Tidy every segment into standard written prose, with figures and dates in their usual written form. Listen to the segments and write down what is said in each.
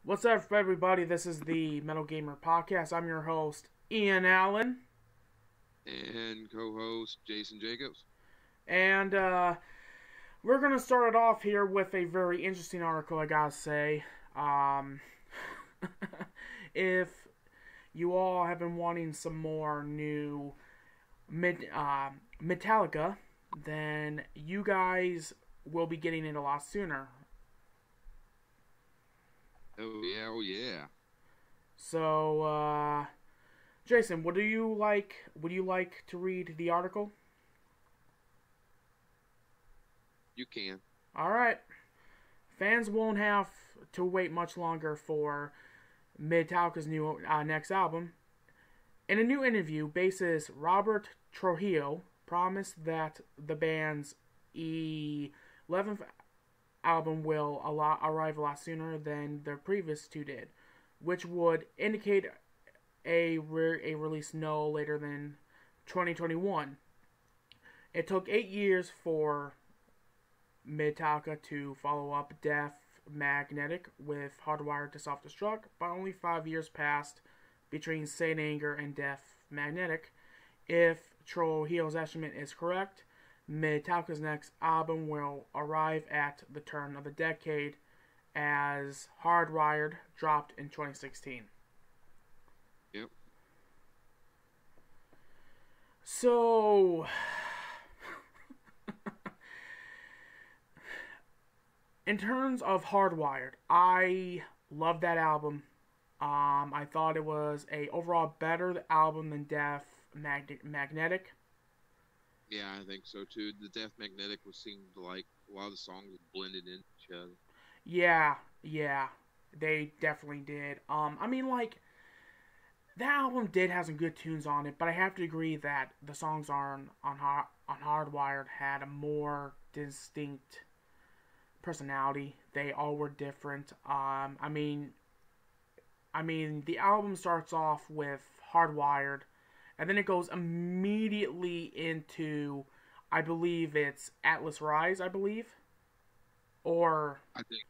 What's up, everybody? This is the Metal Gamer Podcast. I'm your host, Ian Allen, And co-host Jason Jacobs. and we're gonna start it off here with a very interesting article. I gotta say, um, if you all have been wanting some more new Metallica, then you guys will be getting it a lot sooner. Oh yeah, oh yeah. So, Jason, what do you like? Would you like to read the article? You can. All right. Fans won't have to wait much longer for Metallica's new next album. In a new interview, bassist Robert Trujillo promised that the band's 11th album will arrive a lot sooner than their previous two did, which would indicate a release no later than 2021. It took 8 years for Metallica to follow up Death Magnetic with Hardwired to Self Destruct, but only 5 years passed between Saint Anger and Death Magnetic. If Trujillo's estimate is correct, Metallica's next album will arrive at the turn of the decade as Hardwired dropped in 2016. Yep. So, in terms of Hardwired, I love that album. I thought it was a overall better album than Magnetic. Yeah, I think so too. The Death Magnetic was seemed like a lot of the songs blended in each other. Yeah, yeah, they definitely did. I mean, like that album did have some good tunes on it, but I have to agree that the songs on Hardwired had a more distinct personality. They all were different. I mean, the album starts off with Hardwired, and then it goes immediately into, I believe it's Atlas Rise, I believe, or I think.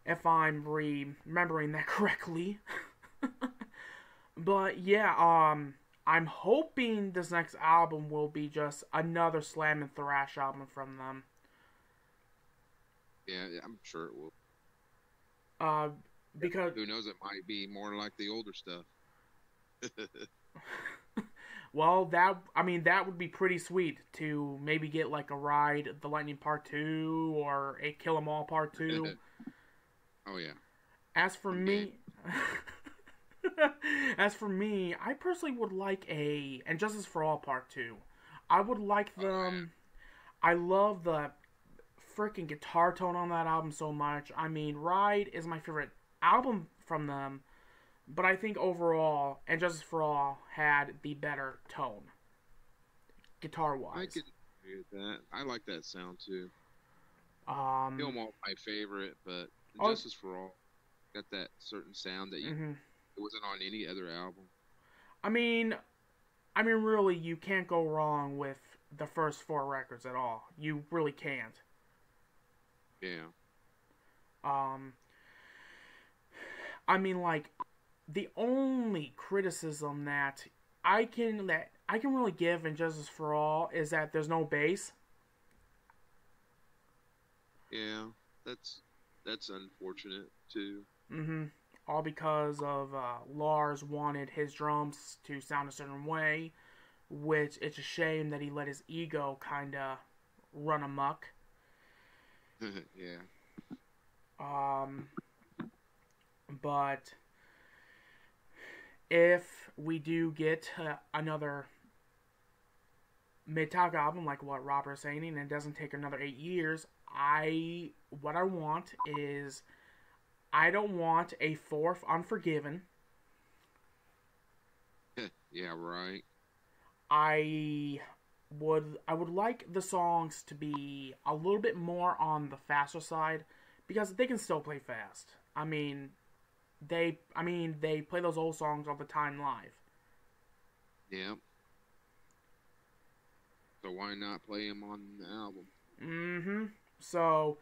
if I'm remembering that correctly. But yeah, I'm hoping this next album will be just another slam and thrash album from them. Yeah, I'm sure it will. Uh, because Who knows? It might be more like the older stuff. well, that would be pretty sweet to maybe get like a Ride the Lightning Part Two or a Kill 'Em All Part Two. Oh yeah. As for Okay. me, as for me, I personally would like a and Justice for All Part Two. I would like Oh them. I love the freaking guitar tone on that album so much. I mean, Ride is my favorite album from them, but I think overall, and Justice for All had the better tone, guitar yeah. I wise. could agree with that. I like that sound too. Um, Film all my favorite, but oh, Justice for All got that certain sound that mm-hmm. it wasn't on any other album. I mean, really, you can't go wrong with the first four records at all. You really can't. Yeah. Um, I mean, like the only criticism that I can really give in Justice for All is that there's no bass. Yeah, that's unfortunate too. Mm-hmm. All because of Lars wanted his drums to sound a certain way, which it's a shame that he let his ego kind of run amok. Yeah. Um, but if we do get another Metallica album like what Robert's saying, and it doesn't take another 8 years, what I want is I don't want a fourth Unforgiven. Yeah, right. I would like the songs to be a little bit more on the faster side because they can still play fast. They play those old songs all the time live. Yeah. So why not play him on the album? Mm-hmm. So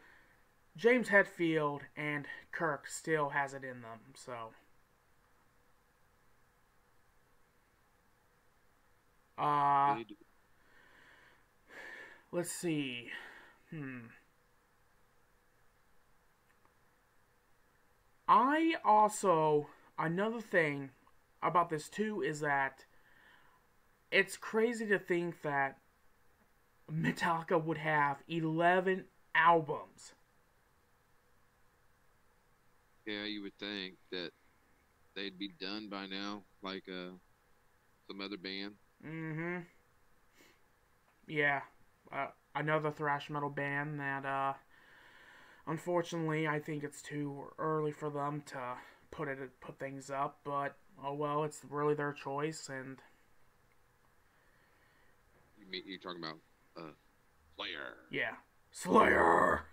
James Hetfield and Kirk still has it in them. So, uh, They do. let's see. Hmm. I also another thing about this too is that it's crazy to think that Metallica would have 11 albums. Yeah, you would think that they'd be done by now, like some other band. Mm-hmm. Yeah. Another thrash metal band that, unfortunately, I think it's too early for them to put things up. But oh well, it's really their choice, and You're talking about Slayer. yeah, Slayer.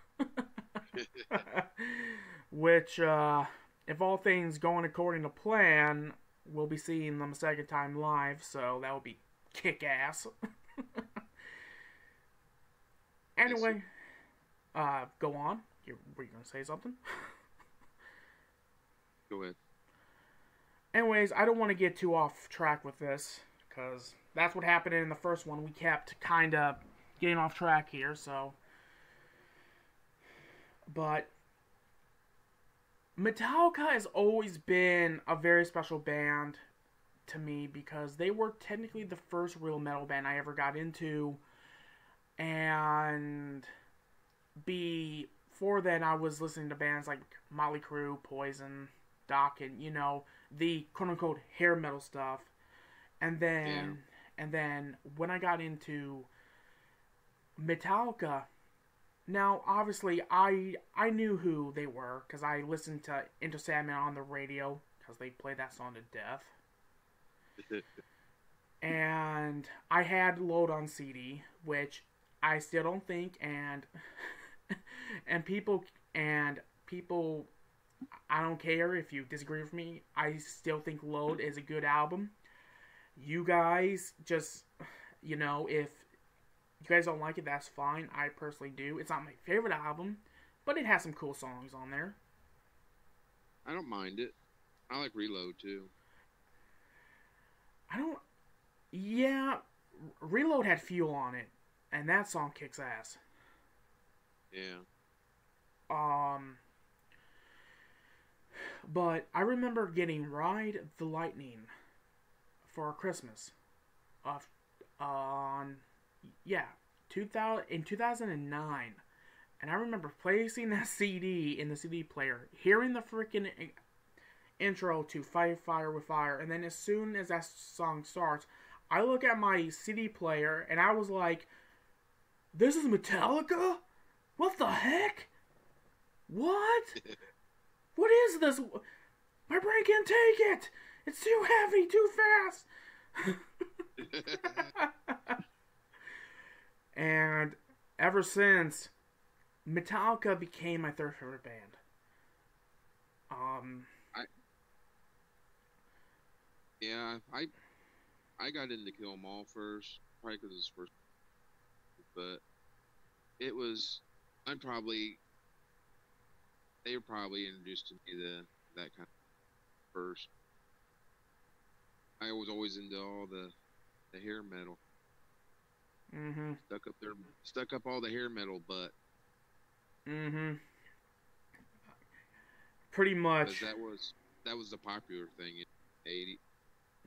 Which, if all things going according to plan, we'll be seeing them a second time live, so that would be kick ass. Yes, Anyway, go on. Were you gonna say something? go ahead. Anyways, I don't want to get too off track with this, because that's what happened in the first one. We kept kind of getting off track here, so. But Metallica has always been a very special band to me because they were technically the first real metal band I ever got into, and before then I was listening to bands like Motley Crue, Poison, Doc, and the quote unquote hair metal stuff. And then Yeah. and then when I got into Metallica, now obviously I knew who they were because I listened to Enter Sandman on the radio because they played that song to death. And I had Load on CD, which I still don't think, and and people, I don't care if you disagree with me. I still think Load is a good album. You guys just, if you guys don't like it, that's fine. I personally do. It's not my favorite album, but it has some cool songs on there. I don't mind it. I like Reload too. I don't. Yeah, Reload had Fuel on it, and that song kicks ass. Yeah. Um, but I remember getting Ride the Lightning for Christmas, of on yeah 2009, and I remember placing that CD in the CD player, hearing the freaking intro to Fight Fire with Fire, and then as soon as that song starts, I look at my CD player and I was like, "This is Metallica? What the heck? What? What is this? My brain can't take it! It's too heavy, too fast!" And ever since, Metallica became my third favorite band. I yeah. I got into Kill 'Em All first, probably because it was first, but it was. I'm probably they were probably introduced to me that kind of first. I was always into all the hair metal. mm-hmm, Stuck up all the hair metal, but mm-hmm. Pretty because much. that was the popular thing in the '80s.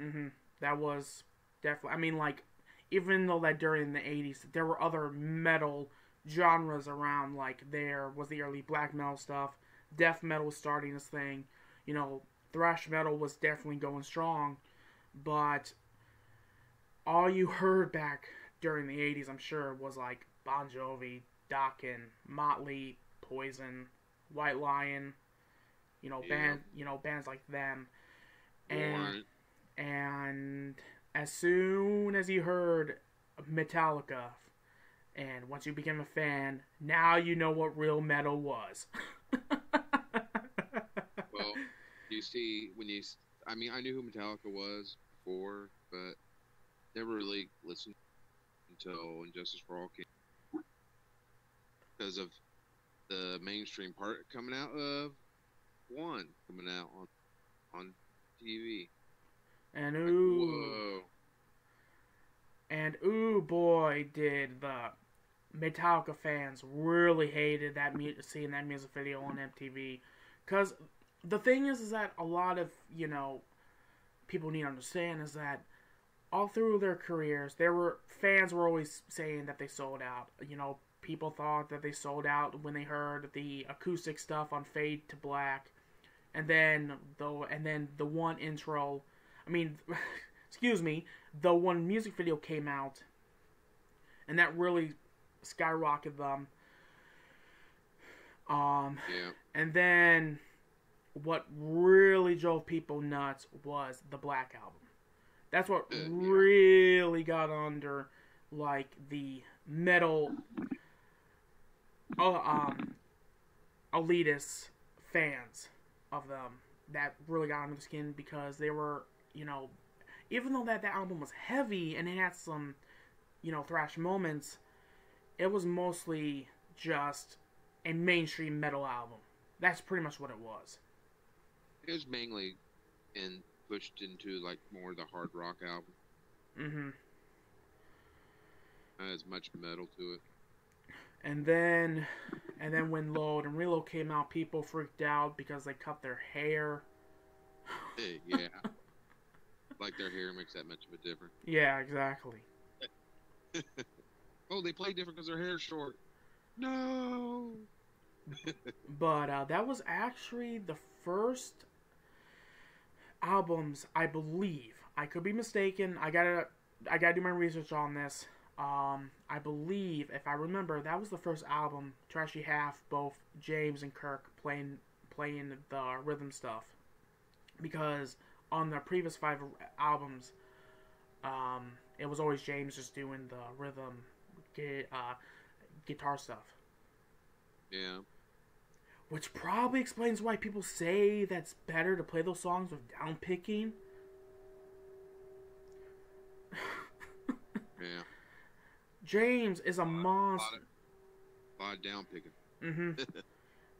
Mm-hmm. That was definitely. I mean, like, even though that during the '80s there were other metal genres around, like there was the early black metal stuff, death metal was starting this thing, thrash metal was definitely going strong, but all you heard back during the '80s, I'm sure, was like Bon Jovi, Dokken, Motley, Poison, White Lion, Yeah, bands like them, and Warrant. and as soon as you heard Metallica, and once you became a fan, now you know what real metal was. Well, you see, I mean, I knew who Metallica was before, but never really listened until Injustice for All came because of the mainstream part coming out of one coming out on TV. And Like, whoa. Boy, did the Metallica fans really hated that seeing that music video on MTV. Because the thing is that a lot of, people need to understand is that all through their careers, fans were always saying that they sold out. People thought that they sold out when they heard the acoustic stuff on Fade to Black, and then the one intro. I mean, excuse me, the one music video came out, and that really skyrocketed them. Yeah. And then what really drove people nuts was the Black Album. That's what really got under, like, the metal elitist fans of them. That really got under the skin because they were, even though that album was heavy and it had some, thrash moments, it was mostly just a mainstream metal album. That's pretty much what it was. It was mainly pushed into like more the hard rock album. Mm-hmm. Not as much metal to it. And then when Load and Reload came out, people freaked out because they cut their hair. Yeah. Like their hair makes that much of a difference. Yeah, exactly. Oh, they play different because their hair's short. No. But that was actually the first albums, I believe. I could be mistaken. I gotta do my research on this. I believe, if I remember, that was the first album to actually have both James and Kirk playing the rhythm stuff. Because on the previous 5 albums, it was always James just doing the rhythm guitar stuff. Yeah. Which probably explains why people say that's better to play those songs with down picking. Yeah. James is a monster. A lot of down picking. Mm-hmm.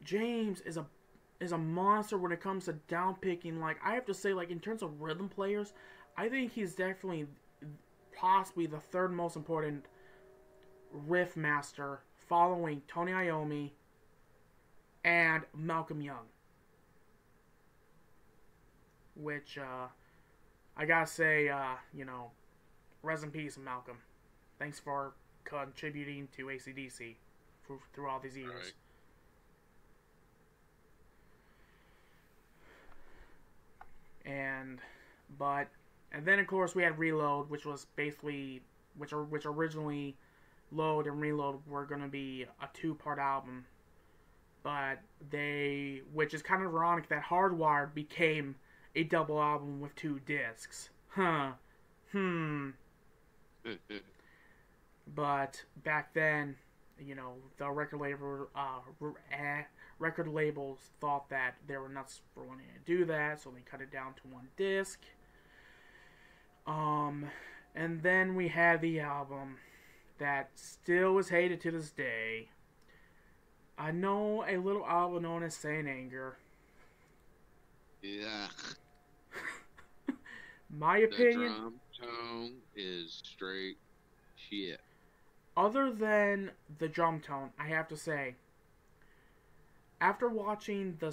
James is a monster when it comes to down picking. Like, I have to say, like, in terms of rhythm players, I think he's definitely possibly the third most important riff master, following Tony Iommi and Malcolm Young. Which, I gotta say, rest in peace, Malcolm. Thanks for contributing to AC/DC through all these years. Right. And then of course we had Reload, which was basically which originally Load and Reload were gonna be a 2-part album, but which is kind of ironic that Hardwired became a double album with 2 discs. But back then, the record labels thought that they were nuts for wanting to do that, so they cut it down to 1 disc. And then we had the album that still is hated to this day. I know a little album known as Saint Anger. Yeah. My opinion. The drum tone is straight shit. Other than the drum tone, I have to say, after watching the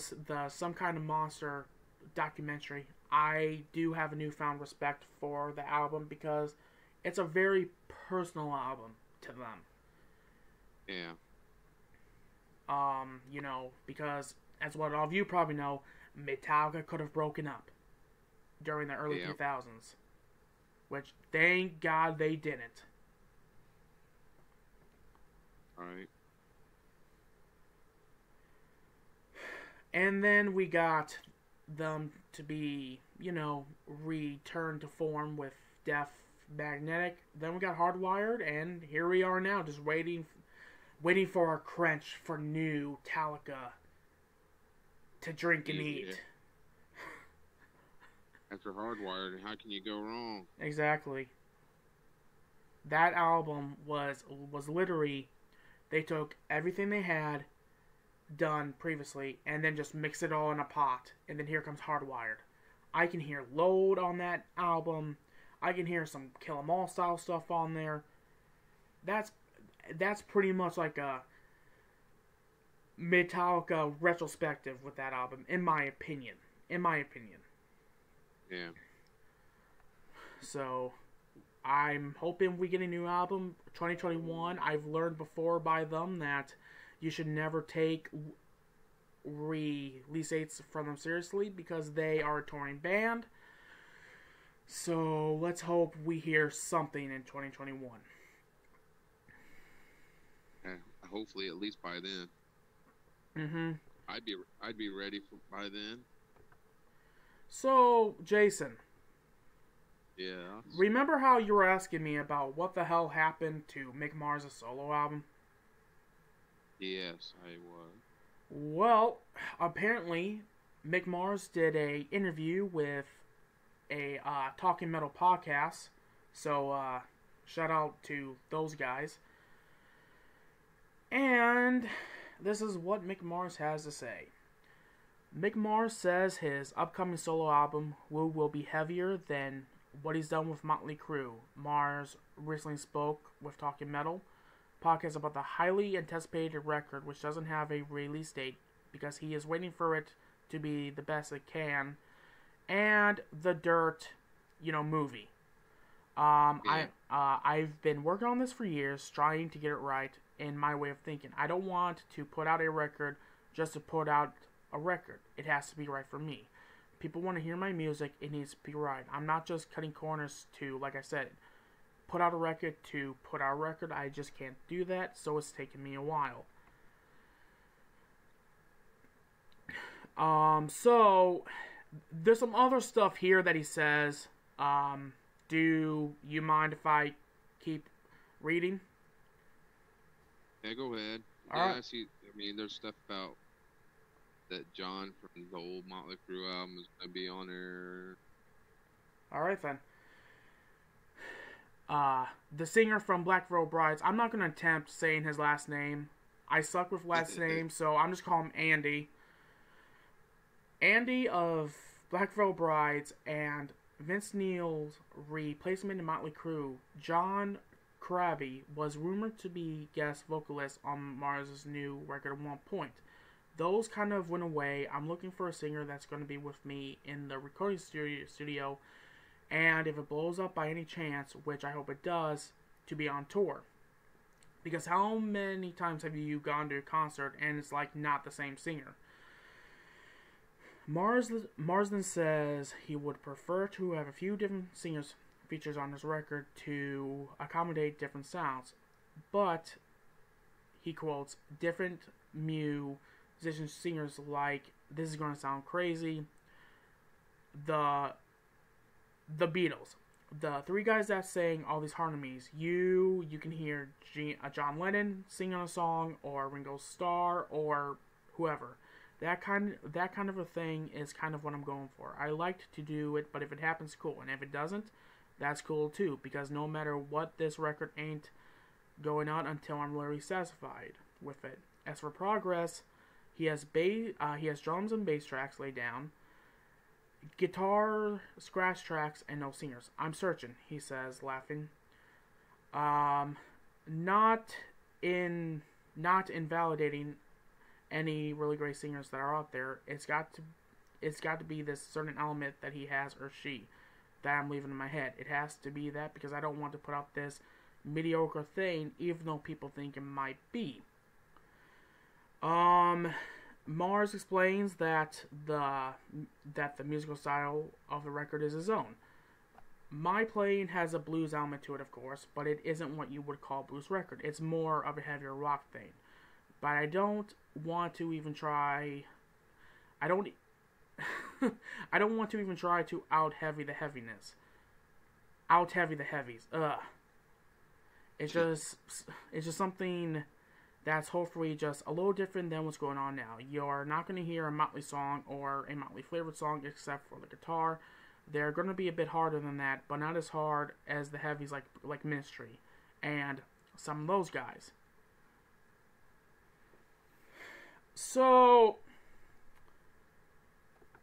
Some Kind of Monster documentary, I do have a newfound respect for the album because it's a very personal album to them. Yeah. Because as what all of you probably know, Metallica could have broken up during the early 2000s, which thank God they didn't. Alright. And then we got them to be, returned to form with Death Magnetic. Then we got Hardwired, and here we are now, just waiting for our crunch for new Metallica to drink and eat. After Hardwired, how can you go wrong? Exactly. That album was literally, they took everything they had done previously, and then just mix it all in a pot, and then here comes Hardwired. I can hear Load on that album. I can hear some Kill 'Em All style stuff on there. That's pretty much like a Metallica retrospective with that album, in my opinion. Yeah. So, I'm hoping we get a new album 2021. I've learned before by them that you should never take release dates from them seriously because they are a touring band. So, let's hope we hear something in 2021. Yeah, hopefully at least by then. Mm-hmm. I'd be ready by then. So, Jason. Yeah. Remember how you were asking me about what the hell happened to Mick Mars' solo album? Yes, I was. Well, apparently, Mick Mars did a interview with a Talking Metal podcast. So, shout out to those guys. And this is what Mick Mars has to say. Mick Mars says his upcoming solo album will be heavier than what he's done with Motley Crue. Mars recently spoke with Talking Metal podcast about the highly anticipated record, which doesn't have a release date because he is waiting for it to be the best it can, and the Dirt, movie. Yeah. I've been working on this for years, trying to get it right in my way of thinking. I don't want to put out a record just to put out a record. It has to be right for me. People want to hear my music, it needs to be right. I'm not just cutting corners to, like I said, put out a record to put out a record. I just can't do that, so it's taken me a while. So there's some other stuff here that he says. Do you mind if I keep reading? Yeah, go ahead. All yeah, right. I see. I mean, there's stuff about that John from the old Motley Crue album is going to be on there. Alright then. The singer from Black Veil Brides, I'm not going to attempt saying his last name. I suck with last names, so I'm just calling him Andy. Andy of Black Veil Brides and Vince Neil's replacement in Motley Crue, John Corabi, was rumored to be guest vocalist on Mars' new record at one point. Those kind of went away. I'm looking for a singer that's going to be with me in the recording studio, and if it blows up by any chance, which I hope it does, to be on tour. Because how many times have you gone to a concert and it's like not the same singer? Marsden says he would prefer to have a few different singers features on his record to accommodate different sounds, but he quotes different musicians, singers like, this is going to sound crazy, the Beatles. The three guys that sang all these harmonies, you can hear John Lennon singing a song, or Ringo Starr, or whoever. That kind of a thing is kind of what I'm going for. I like to do it, but if it happens, cool. And if it doesn't, that's cool too. Because no matter what, this record ain't going out until I'm literally satisfied with it. As for Progress, he has drums and bass tracks laid down, guitar scratch tracks, and no singers. I'm searching, he says, laughing. Not invalidating any really great singers that are out there. It's got to be this certain element that he has, or she, that I'm leaving in my head. It has to be that, because I don't want to put out this mediocre thing, even though people think it might be. Mars explains that the musical style of the record is his own. My playing has a blues element to it, of course, but it isn't what you would call a blues record. It's more of a heavier rock thing. But I don't want to even try. I don't want to even try to out heavy the heaviness. Out heavy the heavies. It's just something that's hopefully just a little different than what's going on now. You're not going to hear a Motley song or a Motley flavored song except for the guitar. They're going to be a bit harder than that, but not as hard as the heavies like Ministry and some of those guys. So,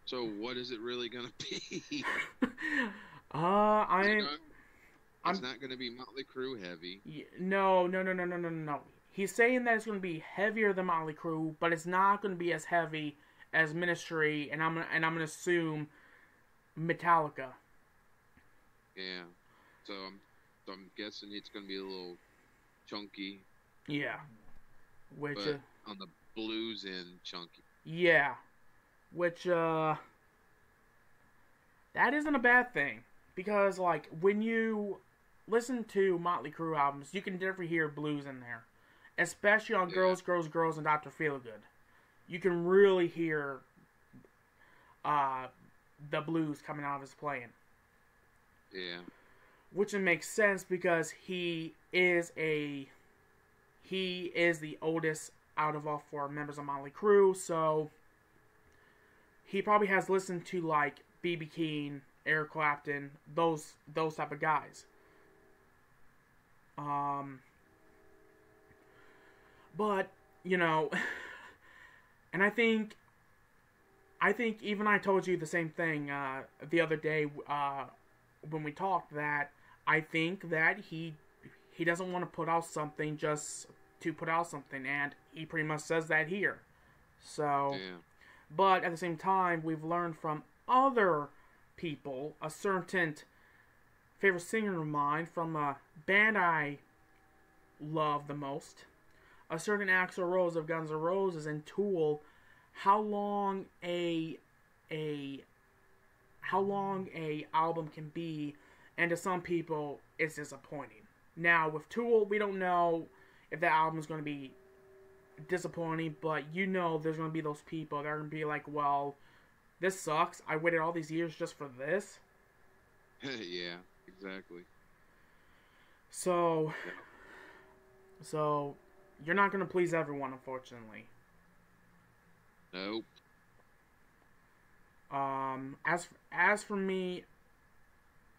So what is it really gonna be? I'm, It's I'm, not gonna be Motley Crue heavy. no, no, no, no, no, no, no. He's saying that it's going to be heavier than Motley Crue, but it's not going to be as heavy as Ministry, and I'm gonna assume Metallica. Yeah. So I'm guessing it's gonna be a little chunky, Yeah, which, but on the blues end chunky. yeah, which, that isn't a bad thing because like when you listen to Motley Crue albums, you can definitely hear blues in there, especially on Yeah. Girls, Girls, Girls and Dr. Feelgood. You can really hear uh, the blues coming out of his playing, Yeah. which it makes sense because he is the oldest out of all four members of Motley Crue, so he probably has listened to like B.B. King, Eric Clapton, those type of guys. But you know, and I think even I told you the same thing the other day when we talked that I think that he doesn't want to put out something just to put out something, and he pretty much says that here. So, Yeah. but at the same time, we've learned from other people, a certain favorite singer of mine from a band I love the most, a certain Axl Rose of Guns N' Roses and Tool, how long a album can be, and to some people it's disappointing. Now with Tool, we don't know if that album is going to be disappointing, but you know there's going to be those people that are going to be like, well, this sucks. I waited all these years just for this. Yeah. Exactly. So, Yeah. so you're not going to please everyone, unfortunately. Nope. As for me,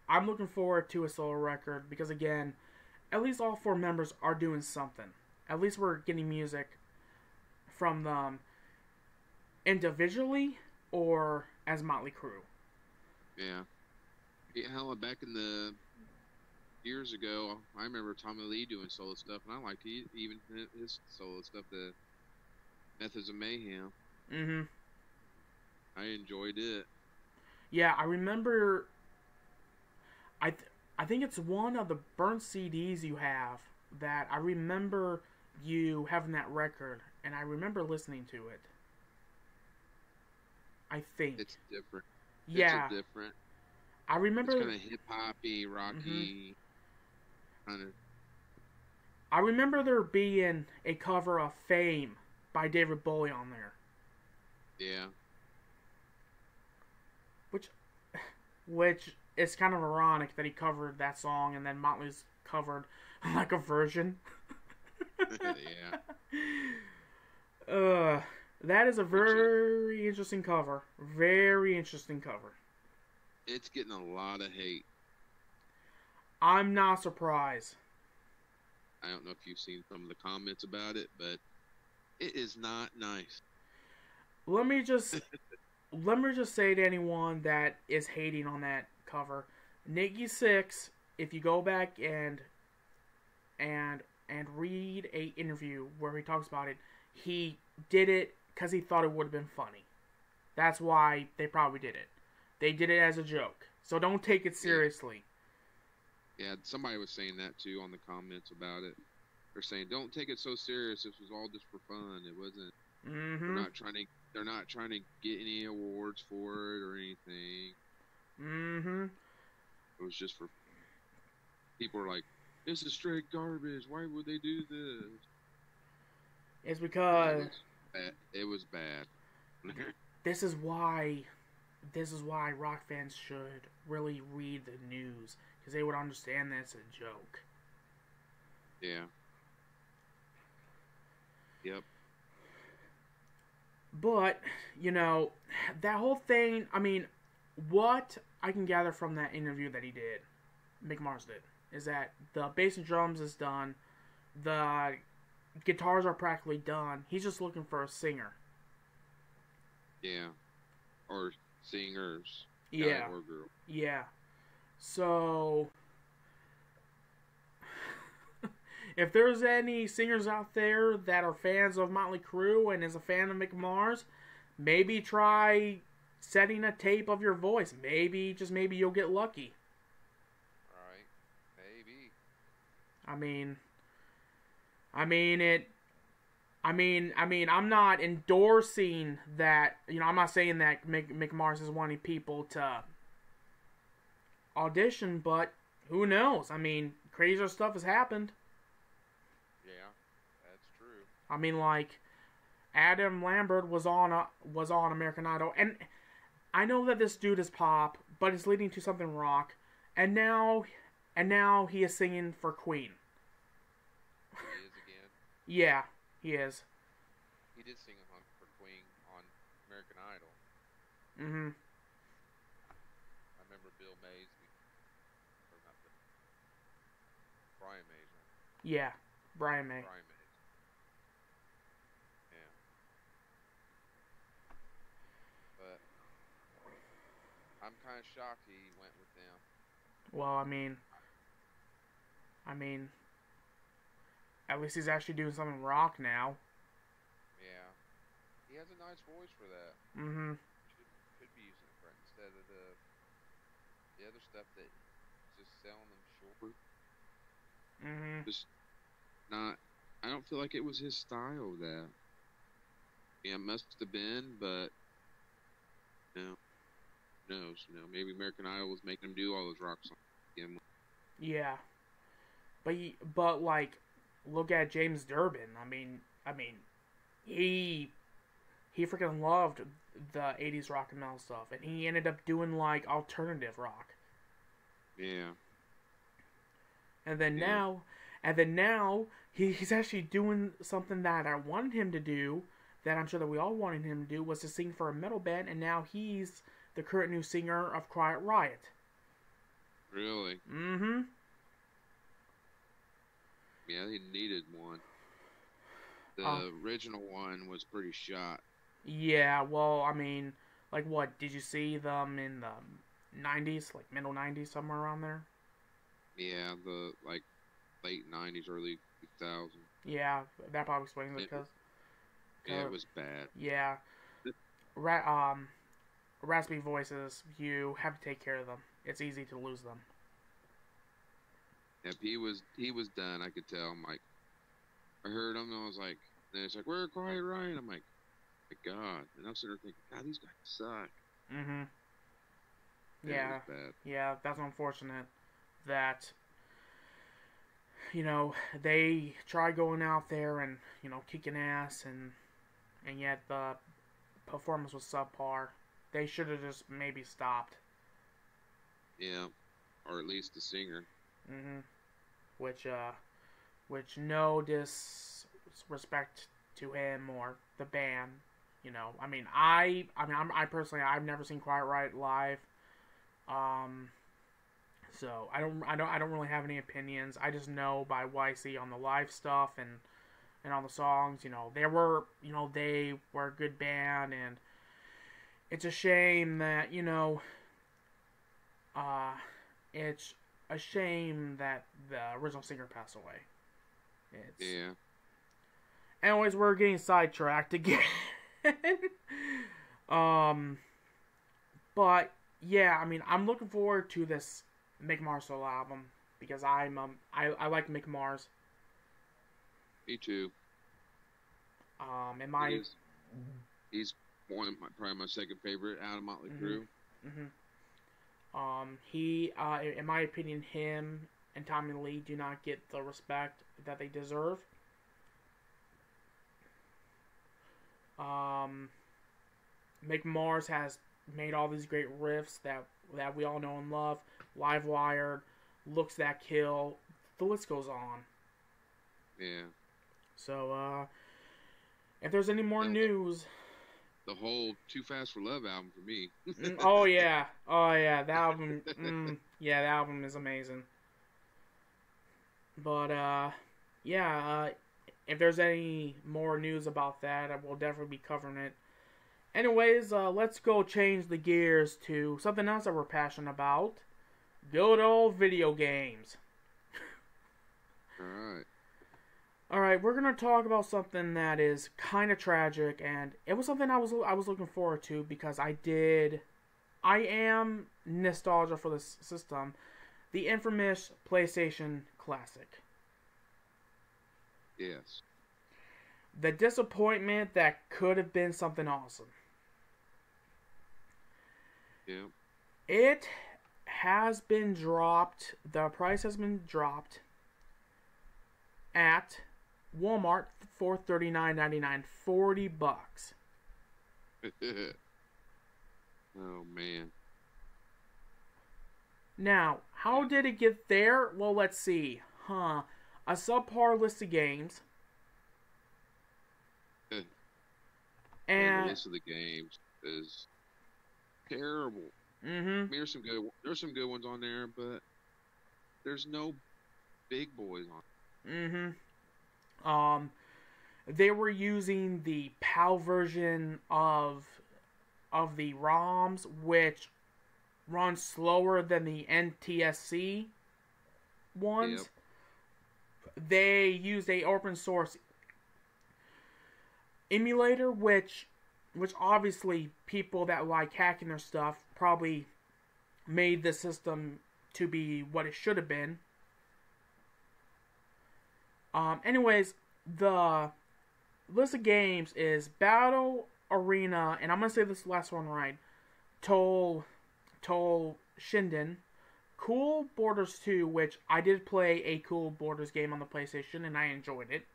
I'm looking forward to a solo record because again, at least all four members are doing something. At least we're getting music from them individually or as Motley Crue. Yeah. Yeah. Hell, back in the years ago, I remember Tommy Lee doing solo stuff, and I liked even his solo stuff. The Methods of Mayhem. Mm-hmm. I enjoyed it. Yeah, I remember. I think it's one of the burnt CDs you have that I remember you having that record, and I remember listening to it. I think. It's different. Yeah, It's a different. I It's remember. kind of hip hoppy, Mhm. rocky, kind of. I remember there being a cover of "Fame" by David Bowie on there, Yeah. which which is kind of ironic that he covered that song and then Motley's covered like a version. Yeah. That is a very interesting cover. Very interesting cover. It's getting a lot of hate. I'm not surprised. I don't know if you've seen some of the comments about it, but it is not nice. Let me just say to anyone that is hating on that cover, Nikki Sixx, if you go back and read a interview where he talks about it, he did it because he thought it would have been funny. That's why they probably did it. They did it as a joke. So don't take it seriously. Yeah, somebody was saying that too on the comments about it. They're saying, "Don't take it so serious. This was all just for fun. It wasn't. Mm-hmm. They're not trying to get any awards for it or anything. Mm-hmm. It was just for." People were like, "This is straight garbage. Why would they do this?" It's because it was bad. this is why rock fans should really read the news because they would understand that it's a joke. Yeah. Yep. But, you know, that whole thing, I mean, what I can gather from that interview that he did, Mick Mars did, is that the bass and drums is done, the guitars are practically done, he's just looking for a singer. Yeah. Or singers, guy Yeah, or girl. yeah. So, if there's any singers out there that are fans of Motley Crue and is a fan of Mick Mars, maybe try setting a tape of your voice. Maybe, just maybe, you'll get lucky. Right. Maybe. I mean, I mean it. I'm not endorsing that. I'm not saying that Mick Mars is wanting people to audition, but who knows? Crazier stuff has happened. Yeah, that's true. Like Adam Lambert was on American Idol, and I know that this dude is pop, but it's leading to something rock, and now he is singing for Queen. He is again. Yeah, he is. He did sing a hunk for Queen on American Idol. Mhm. I remember Bill Mays, or not Bill, Brian Mays. Yeah, Brian May. Brian Mays. Yeah. But I'm kind of shocked he went with them. Well, I mean, at least he's actually doing something rock now. Yeah. He has a nice voice for that. Mhm. Should be using it for it instead of the other stuff that just selling them short. Mhm. Just not. I don't feel like it was his style. That yeah, it must have been, but no, who knows? Maybe American Idol was making him do all those rock songs again. Yeah, but like, look at James Durbin. He freaking loved the '80s rock and metal stuff, and he ended up doing like alternative rock. Yeah. And then Yeah. now he's actually doing something that I wanted him to do, that I'm sure that we all wanted him to do, was to sing for a metal band, and now he's the current new singer of Quiet Riot. Really? Mm-hmm. Yeah, he needed one. The original one was pretty shot. Yeah, well, like what? Did you see them in the 90s, like middle 90s, somewhere around there? Yeah, the like late '90s, early 2000s. Yeah, that probably explains it, Yeah, it was bad. yeah, raspy voices, you have to take care of them. It's easy to lose them. If he was done, I could tell. I'm like, I heard him, and I was like, and it's like, "We're Quiet Riot." I'm like, my God, and I'm sitting there thinking, God, these guys suck. Mm-hmm. Yeah, it was Yeah, bad. yeah, that's unfortunate that, they try going out there and, kicking ass, and yet the performance was subpar. They should have just maybe stopped. Yeah, or at least the singer. Mm-hmm. Which, no disrespect to him or the band. I personally, I've never seen Quiet Riot live. So I don't really have any opinions. I just know by what I see on the live stuff and on the songs. They were a good band, and it's a shame that it's a shame that the original singer passed away. Yeah. Anyways, we're getting sidetracked again. But yeah, I'm looking forward to this Mick Mars solo album because I like Mick Mars. Me too. In my He's probably my second favorite out of Motley Crue. He in my opinion, him and Tommy Lee do not get the respect that they deserve. Mick Mars has made all these great riffs that we all know and love. Live Wired, Looks That Kill, the list goes on. Yeah. So, if there's any more news... The whole Too Fast for Love album for me. Oh yeah, that album, yeah, that album is amazing. But, if there's any more news about that, I will definitely be covering it Anyways, let's go change the gears to something else that we're passionate about. Good old video games. Alright. Alright, we're gonna talk about something that is kind of tragic, and it was something I was looking forward to because I am nostalgia for this system. The infamous PlayStation Classic. Yes. The disappointment that could have been something awesome. Yeah. It has been dropped. The price has been dropped at Walmart for $39.99. $40. Oh, man. Now, how did it get there? Well, let's see. A subpar list of games. And the list of the games is terrible. Mm-hmm. I mean, there's some good ones on there, but there's no big boys on. Mm-hmm. They were using the PAL version of the ROMs, which runs slower than the NTSC ones. Yep. They used a open source emulator, which obviously people that like hacking their stuff probably made the system to be what it should have been. Anyways, the list of games is Battle Arena, and I'm gonna say this last one right. Toll Shinden, Cool Borders 2, which I did play a Cool Borders game on the PlayStation and I enjoyed it.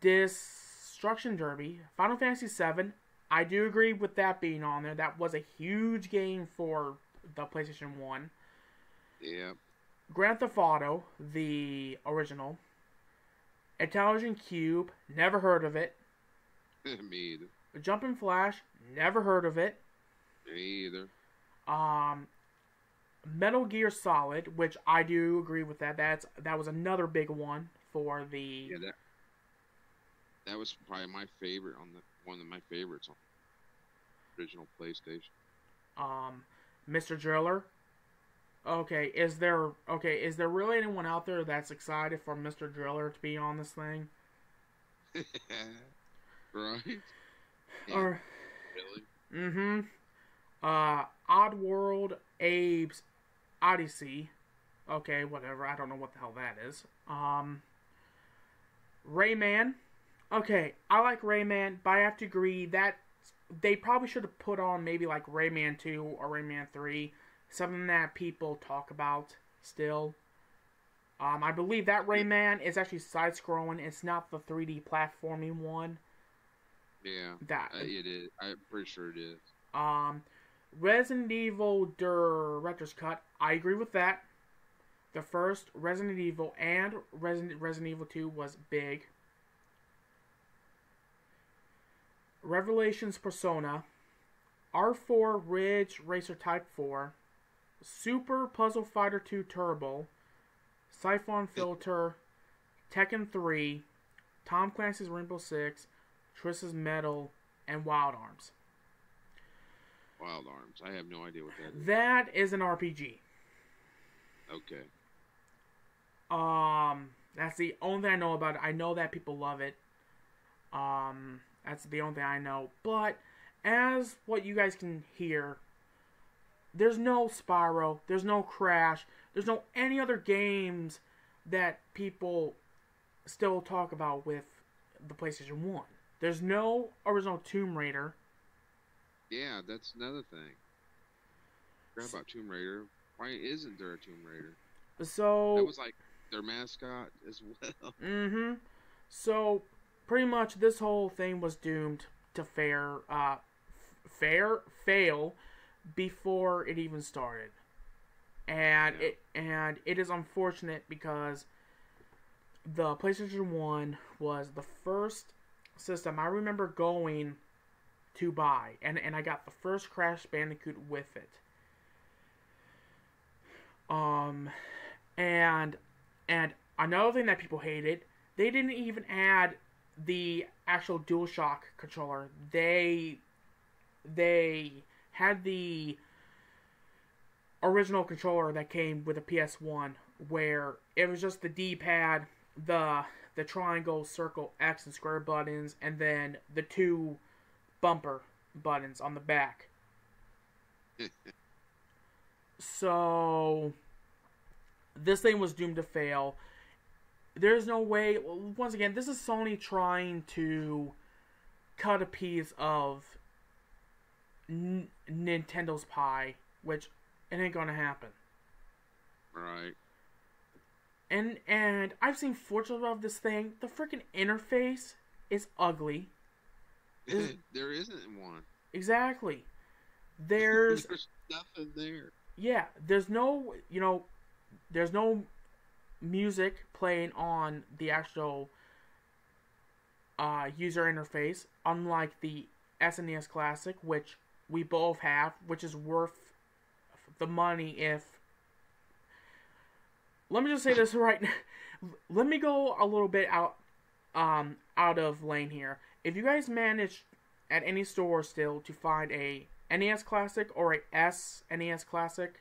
Destruction Derby, Final Fantasy VII. I do agree with that being on there. That was a huge game for the PlayStation 1. Yeah. Grand Theft Auto, the original. Intelligent Cube, never heard of it. Me either. Jumpin' Flash, never heard of it. Me either. Metal Gear Solid, which I do agree with that. That was another big one for the. Yeah, that was probably my favorite one of my favorites on the original PlayStation. Mr. Driller. Okay, is there really anyone out there that's excited for Mr. Driller to be on this thing? Right? Yeah, or really? Mm-hmm. Oddworld Abe's Odyssey. Okay, whatever. I don't know what the hell that is. Rayman. Okay, I like Rayman, but I have to agree that they probably should have put on maybe like Rayman 2 or Rayman 3. Something that people talk about still. I believe that Rayman is actually side-scrolling. It's not the 3D platforming one. Yeah, it is. I'm pretty sure it is. Resident Evil Director's Cut. I agree with that. The first Resident Evil and Resident Evil 2 was big. Revelations Persona. R4 Ridge Racer Type 4. Super Puzzle Fighter 2 Turbo. Siphon Filter. Tekken 3. Tom Clancy's Rainbow Six. Triss's Metal. And Wild Arms. Wild Arms. I have no idea what that is. That is an RPG. Okay. That's the only thing I know about it. I know that people love it. That's the only thing I know. But as what you guys can hear, there's no Spyro, there's no Crash, there's no any other games that people still talk about with the PlayStation 1. There's no original Tomb Raider. Yeah, that's another thing. Forgot about Tomb Raider. Why isn't there a Tomb Raider? So that was like their mascot as well. Mm-hmm. So pretty much this whole thing was doomed to fail before it even started. And it is unfortunate because the PlayStation 1 was the first system I remember going to buy, and I got the first Crash Bandicoot with it. And another thing that people hated, they didn't even add the actual DualShock controller, they had the original controller that came with a PS1, where it was just the D-pad, the triangle, circle, X, and square buttons, and then the two bumper buttons on the back. So this thing was doomed to fail. There's no way. Once again, this is Sony trying to cut a piece of Nintendo's pie, which it ain't gonna happen. Right. And I've seen footage of this thing. The freaking interface is ugly. There isn't one. Exactly. There's nothing there. Yeah, there's no, there's no music playing on the actual user interface, unlike the SNES Classic, which we both have, which is worth the money if... Let me just say this right now. Let me go a little bit out of lane here. If you guys manage at any store still to find a NES Classic or a SNES Classic,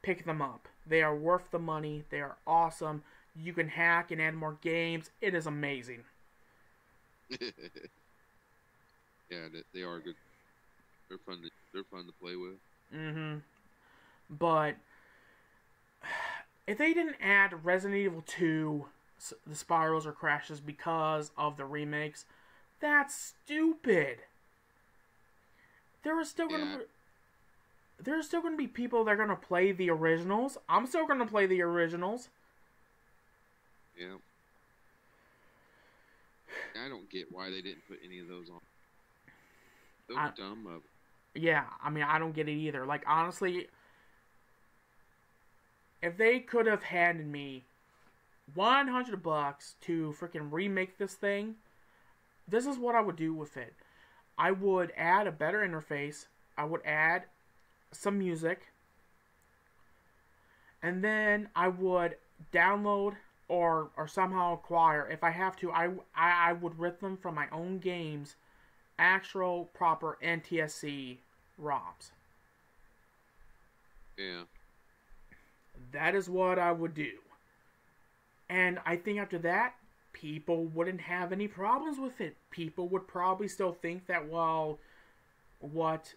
pick them up. They are worth the money. They are awesome. You can hack and add more games. It is amazing. Yeah, they are good. They're fun to play with. Mm-hmm. But if they didn't add Resident Evil 2, the spirals or crashes because of the remakes, that's stupid. There are still gonna be people that are gonna play the originals. I'm still gonna play the originals. Yeah. I don't get why they didn't put any of those on. So dumb of it. Yeah, I mean, I don't get it either. Like, honestly, if they could have handed me $100 to freaking remake this thing, this is what I would do with it. I would add a better interface. I would add some music. And then I would download or somehow acquire, if I have to, I would rip them from my own games, actual proper NTSC ROMs. Yeah. That is what I would do. And I think after that, people wouldn't have any problems with it. People would probably still think that, well, what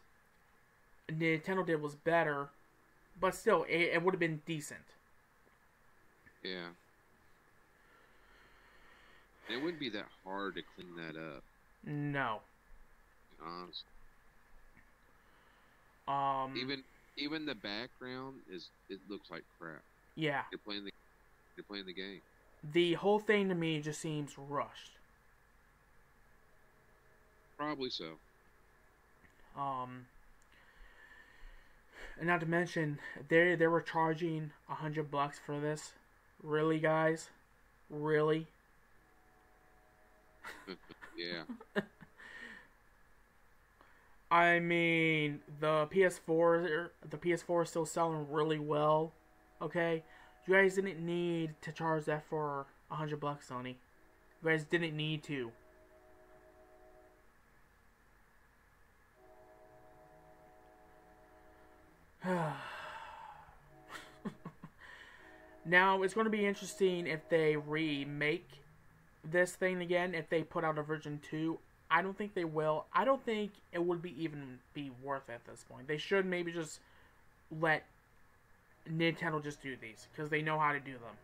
Nintendo did was better, but still, it would have been decent. Yeah. It wouldn't be that hard to clean that up. No. Honestly. Even the background it looks like crap. Yeah. You're playing the game. The whole thing to me just seems rushed. Probably so. And not to mention, they were charging $100 for this. Really, guys? Really? Yeah. I mean, the PS4 is still selling really well. Okay, you guys didn't need to charge that for $100, Sony. You guys didn't need to. Now, it's going to be interesting if they remake this thing again, if they put out a version 2. I don't think they will. I don't think it would even be worth it at this point. They should maybe just let Nintendo just do these, because they know how to do them.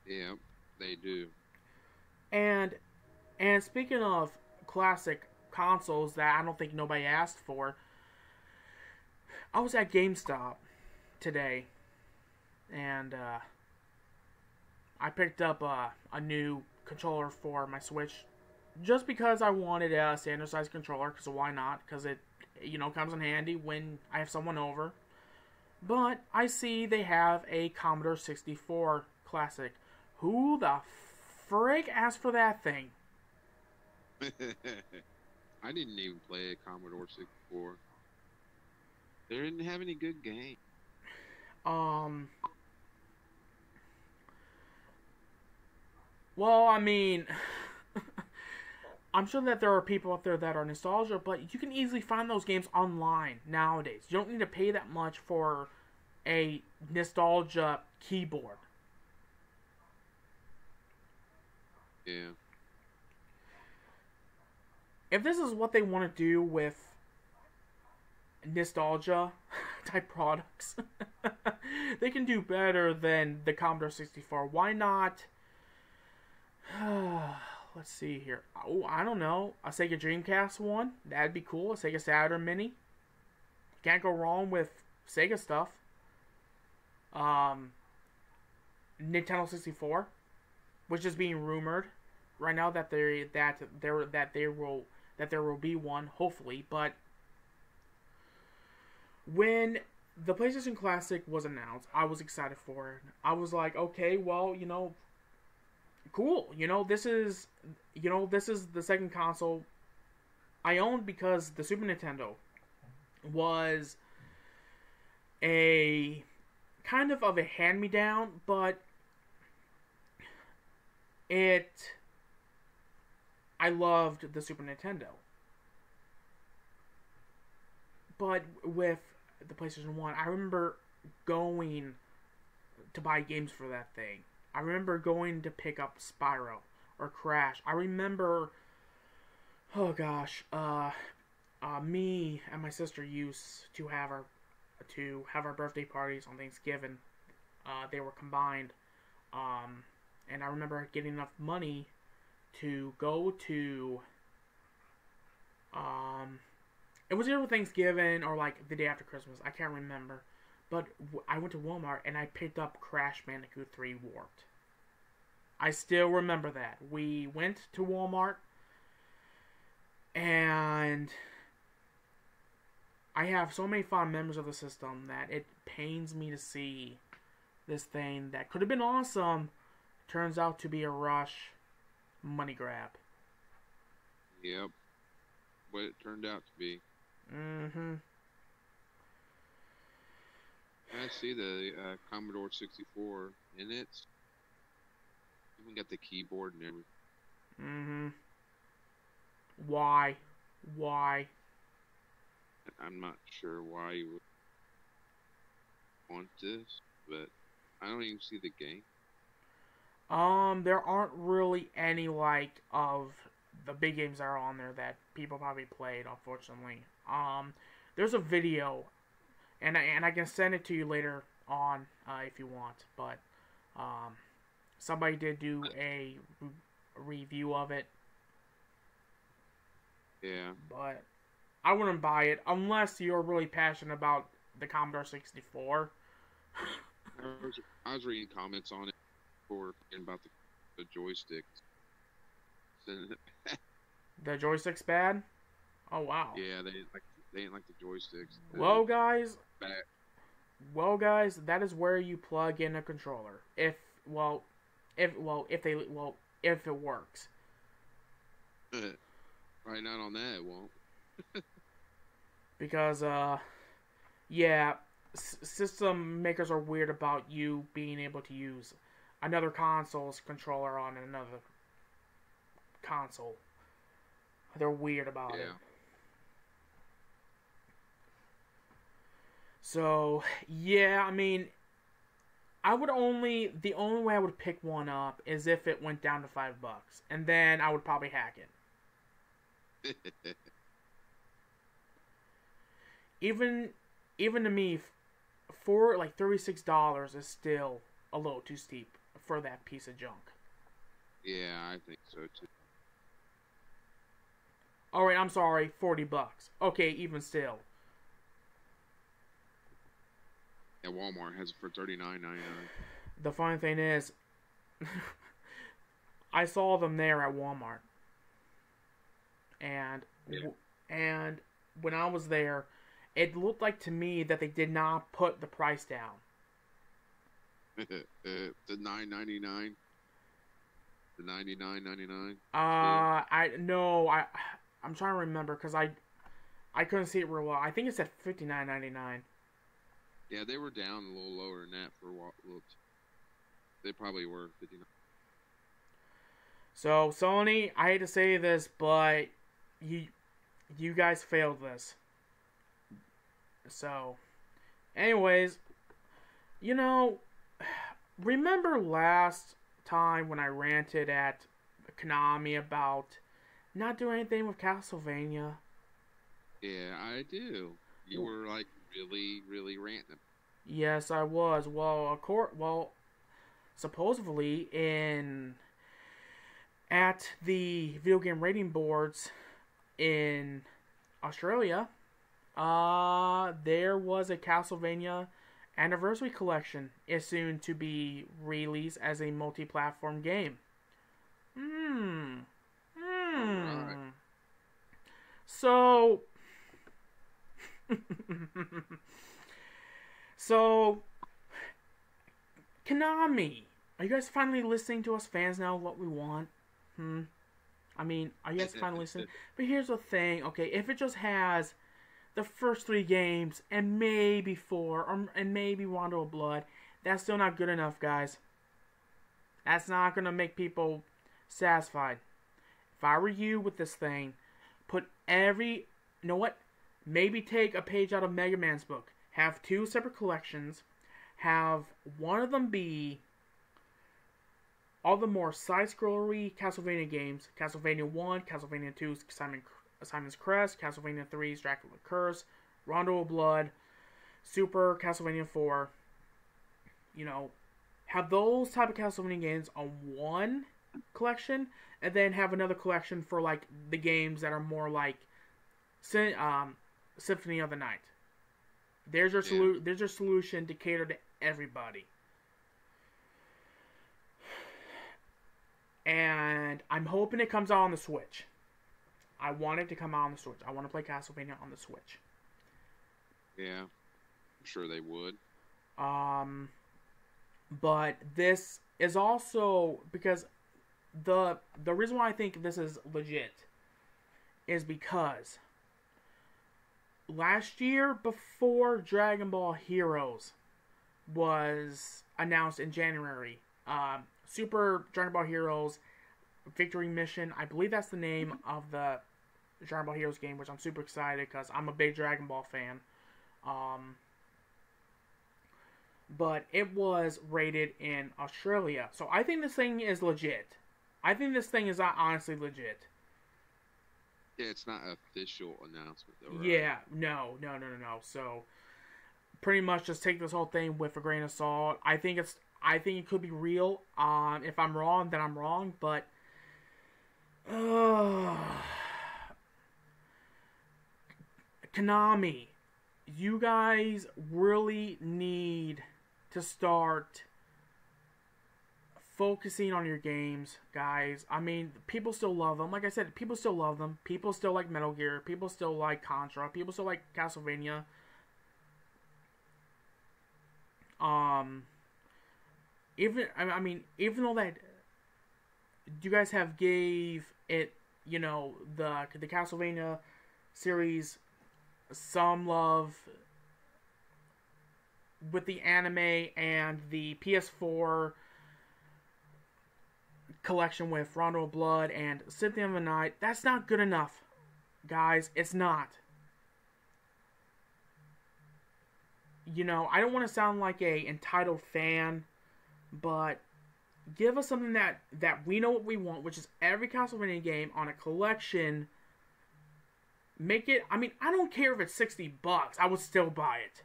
Yeah, they do. And speaking of classic consoles that I don't think nobody asked for, I was at GameStop today, and I picked up a new controller for my Switch, just because I wanted a standard size controller, because why not? Because it, comes in handy when I have someone over. But I see they have a Commodore 64 Classic. Who the frick asked for that thing? I didn't even play a Commodore 64. They didn't have any good games. Well, I mean, I'm sure that there are people out there that are nostalgia, but you can easily find those games online nowadays. You don't need to pay that much for a nostalgia keyboard. Yeah. If this is what they want to do with nostalgia type products, they can do better than the Commodore 64. Why not? Let's see here. Oh, I don't know. A Sega Dreamcast one? That'd be cool. A Sega Saturn Mini. Can't go wrong with Sega stuff. Nintendo 64, which is being rumored right now that there will be one, hopefully. But when the PlayStation Classic was announced, I was excited for it. I was like, okay, well, cool. This is the second console I owned, because the Super Nintendo was a kind of a hand-me-down, but I loved the Super Nintendo. But with the PlayStation 1, I remember going to buy games for that thing. I remember going to pick up Spyro or Crash. I remember, oh gosh, me and my sister used to have our birthday parties on Thanksgiving. They were combined, and I remember getting enough money to go to, it was either Thanksgiving or like the day after Christmas. I can't remember. But I went to Walmart and I picked up Crash Bandicoot 3 Warped. I still remember that. We went to Walmart and I have so many fond memories of the system that it pains me to see this thing that could have been awesome turns out to be a rush money grab. Yep. What it turned out to be. Mm-hmm. I see the Commodore 64, and it's even got the keyboard and everything. Mm-hmm. Why? I'm not sure why you would want this, but I don't even see the game. There aren't really any of the big games that are on there that people probably played, unfortunately. There's a video, and I can send it to you later on if you want, but somebody did do a review of it. Yeah. But I wouldn't buy it unless you're really passionate about the Commodore 64. I was reading comments on it before about the joysticks. The joystick's bad? Oh wow. Yeah, they didn't like the joysticks. Well guys, that is where you plug in a controller. If it works. Right, not on that, it won't. Because yeah, system makers are weird about you being able to use another console's controller on another console. They're weird about it. So, yeah, I mean, the only way I would pick one up is if it went down to $5, and then I would probably hack it. Even to me, for like $36 is still a little too steep for that piece of junk. Yeah, I think so too. Alright, I'm sorry, $40. Okay, even still. Yeah, Walmart has it for $39.99. The funny thing is, I saw them there at Walmart, and when I was there, it looked like to me that they did not put the price down. The $9.99, the $99.99. I'm trying to remember because I couldn't see it real well. I think it said $59.99. Yeah, they were down a little lower than that for a while. They probably were $59. So Sony, I hate to say this, but you guys failed this. So, anyways, you know, remember last time when I ranted at Konami about not doing anything with Castlevania? Yeah, I do. You were like really, really ranting. Yes, I was. Well, supposedly at the video game rating boards in Australia, there was a Castlevania Anniversary Collection is soon to be released as a multi-platform game. Right. So, so Konami, are you guys finally listening to us fans now? What we want? I mean, are you guys finally listening? But here's the thing. Okay, if it just has the first 3 games and maybe 4 and maybe Rondo of Blood, that's still not good enough, guys. That's not gonna make people satisfied. If I were you with this thing, put you know what? Maybe take a page out of Mega Man's book. Have 2 separate collections. Have one of them be all the more side-scrollery Castlevania games. Castlevania 1, Castlevania 2's Simon's Crest, Castlevania 3's Dracula Curse, Rondo of Blood, Super Castlevania 4. You know, have those type of Castlevania games on one collection, and then have another collection for like the games that are more like Symphony of the Night. There's your solution to cater to everybody. And I'm hoping it comes out on the Switch. I want it to come out on the Switch. I want to play Castlevania on the Switch. Yeah, I'm sure they would. But this is also because the reason why I think this is legit is because last year, before Dragon Ball Heroes was announced in January, Super Dragon Ball Heroes Victory Mission, I believe that's the name of the Dragon Ball Heroes game, which I'm super excited because I'm a big Dragon Ball fan. But it was rated in Australia. So I think this thing is legit. I think this thing is honestly legit. Yeah, it's not an official announcement, though, right? Yeah, no. So, pretty much just take this whole thing with a grain of salt. I think it could be real. If I'm wrong, then I'm wrong. But, Konami, you guys really need to start focusing on your games, guys. I mean, people still love them. Like I said, people still love them. People still like Metal Gear. People still like Contra. People still like Castlevania. Even though that you guys have gave it, the Castlevania series some love with the anime and the PS4 collection with Rondo of Blood and Symphony of the Night, that's not good enough, guys. It's not. I don't want to sound like a entitled fan, but give us something that we know what we want, which is every Castlevania game on a collection. Make it, I don't care if it's $60. I would still buy it.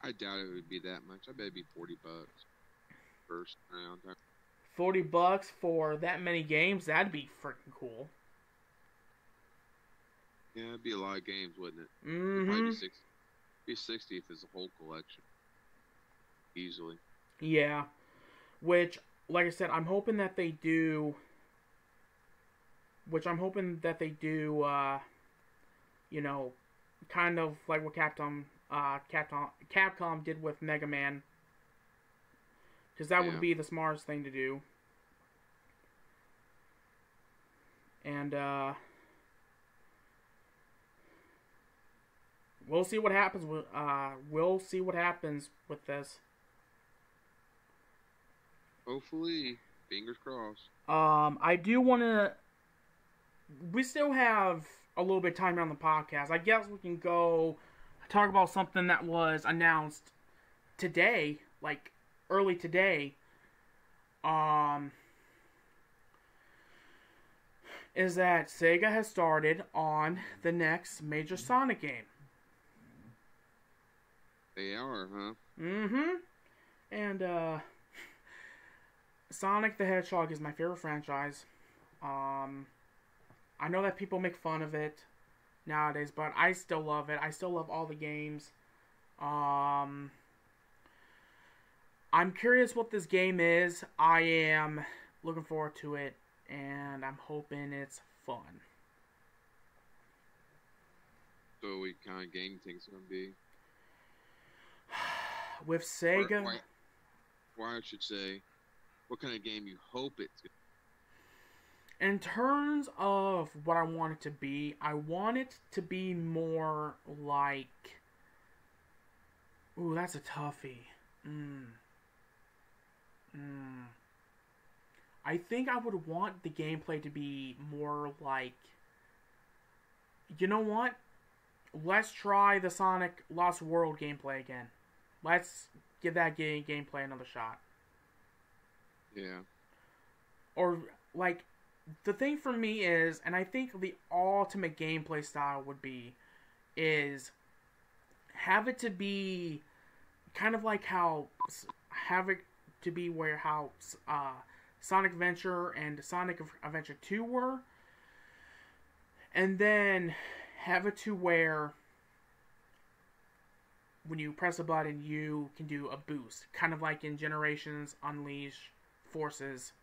I doubt it would be that much. I bet it'd be $40 first round. $40 for that many games? That'd be freaking cool. Yeah, it'd be a lot of games, wouldn't it? Mm-hmm. It'd probably be 60 if it's a whole collection. Easily. Yeah. Which, like I said, I'm hoping that they do. Kind of like what Capcom did with Mega Man. Because that would be the smartest thing to do. And, we'll see what happens with this. Hopefully Fingers crossed. I do want to. We still have a little bit of time on the podcast. I guess we can go talk about something that was announced today, like early today. Is that Sega has started on the next major Sonic game. They are, huh? Mm-hmm. And, Sonic the Hedgehog is my favorite franchise. I know that people make fun of it nowadays, but I still love it. I still love all the games. I'm curious what this game is. I am looking forward to it, and I'm hoping it's fun. So what kind of game you think it's going to be? With Sega... Or I should say, what kind of game you hope it's going to be? In terms of what I want it to be, I want it to be more like... Ooh, that's a toughie. I think I would want the gameplay to be more like... You know what? Let's try the Sonic Lost World gameplay again. Let's give that gameplay another shot. Yeah. Or, like... The thing for me is, and I think the ultimate gameplay style would be, is have it to be kind of like how, have it to be where how Sonic Adventure and Sonic Adventure 2 were, and then have it to where when you press a button you can do a boost, kind of like in Generations, Unleash, Forces.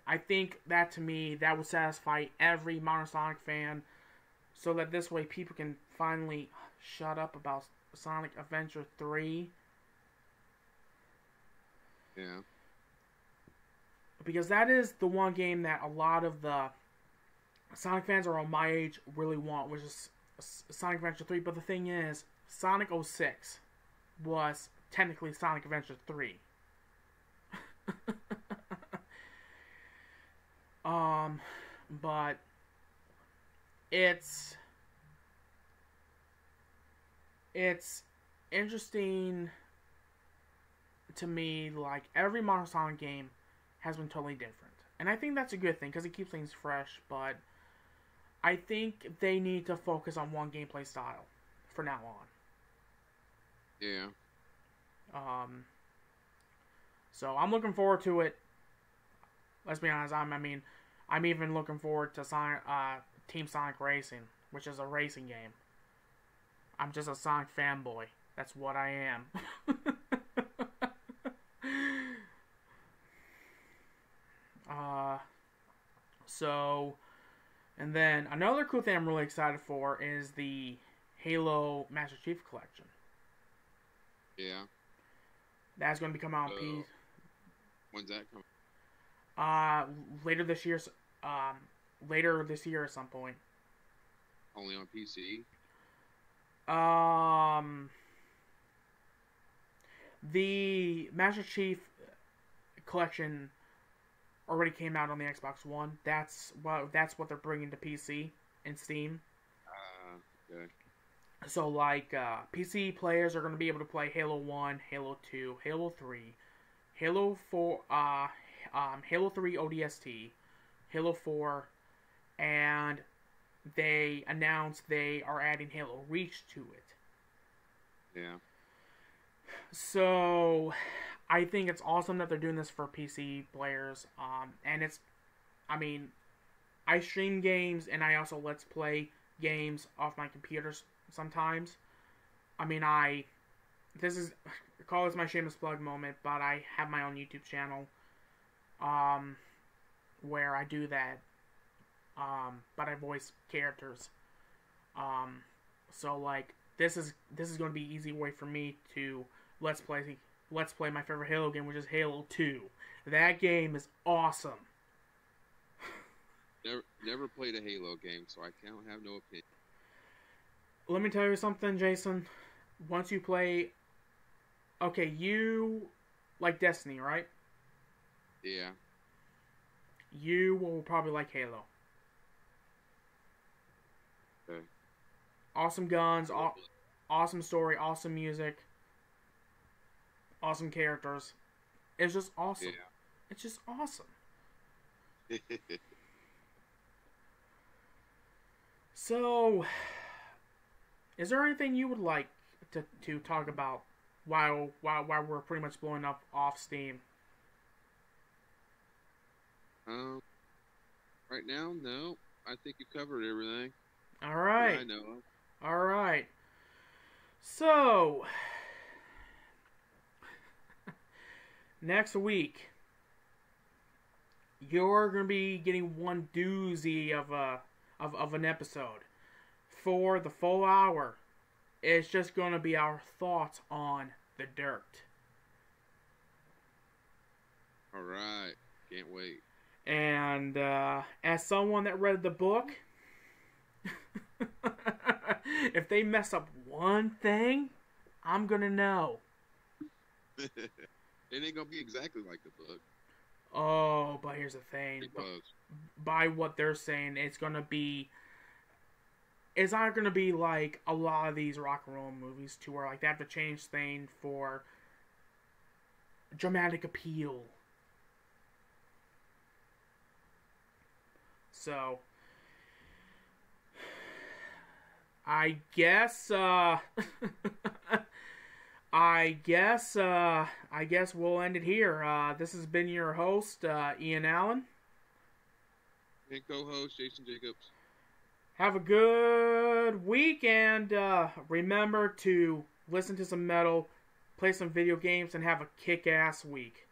I think that to me, that would satisfy every modern Sonic fan, so that this way people can finally shut up about Sonic Adventure 3. Yeah. Because that is the one game that a lot of the Sonic fans around my age really want, which is Sonic Adventure 3. But the thing is, Sonic 06 was technically Sonic Adventure 3. But it's interesting to me, like, every modern Sonic game has been totally different. And I think that's a good thing, because it keeps things fresh, but I think they need to focus on one gameplay style for now on. Yeah. So I'm looking forward to it. Let's be honest, I'm even looking forward to Team Sonic Racing, which is a racing game. I'm just a Sonic fanboy. That's what I am. So, and then another cool thing I'm really excited for is the Halo Master Chief Collection. Yeah. That's going to be coming out on PC. When's that coming? Later this year. Later this year at some point. Only on PC? The Master Chief Collection already came out on the Xbox One. That's what they're bringing to PC and Steam. Okay. So, like, PC players are going to be able to play Halo 1, Halo 2, Halo 3, Halo 4, Halo 3 ODST, Halo 4, and they announced they are adding Halo Reach to it. Yeah. So, I think it's awesome that they're doing this for PC players. And it's, I stream games and I also let's play games off my computers sometimes. Call this my shameless plug moment, but I have my own YouTube channel, where I do that, but I voice characters. So, like, this is going to be an easy way for me to let's play my favorite Halo game, which is Halo 2. That game is awesome. Never played a Halo game, so I can't have no opinion. Let me tell you something, Jason. Once you play... Okay, you like Destiny, right? Yeah. You will probably like Halo. Okay. Awesome guns, awesome story, awesome music, awesome characters. It's just awesome. It's just awesome. Yeah. So, is there anything you would like to talk about while we're pretty much blowing up off steam? Right now, no. I think you covered everything. All right. I know. All right. So, next week, you're gonna be getting one doozy of an episode. For the full hour, it's just gonna be our thoughts on The Dirt. All right. Can't wait. And as someone that read the book, if they mess up one thing, I'm gonna know. It ain't gonna be exactly like the book. Oh, but here's the thing. By what they're saying, it's not gonna be like a lot of these rock and roll movies to where like they have to change things for dramatic appeal. So I guess I guess we'll end it here. This has been your host, Ian Allen. And co-host Jason Jacobs. Have a good week, and remember to listen to some metal, play some video games, and have a kick-ass week.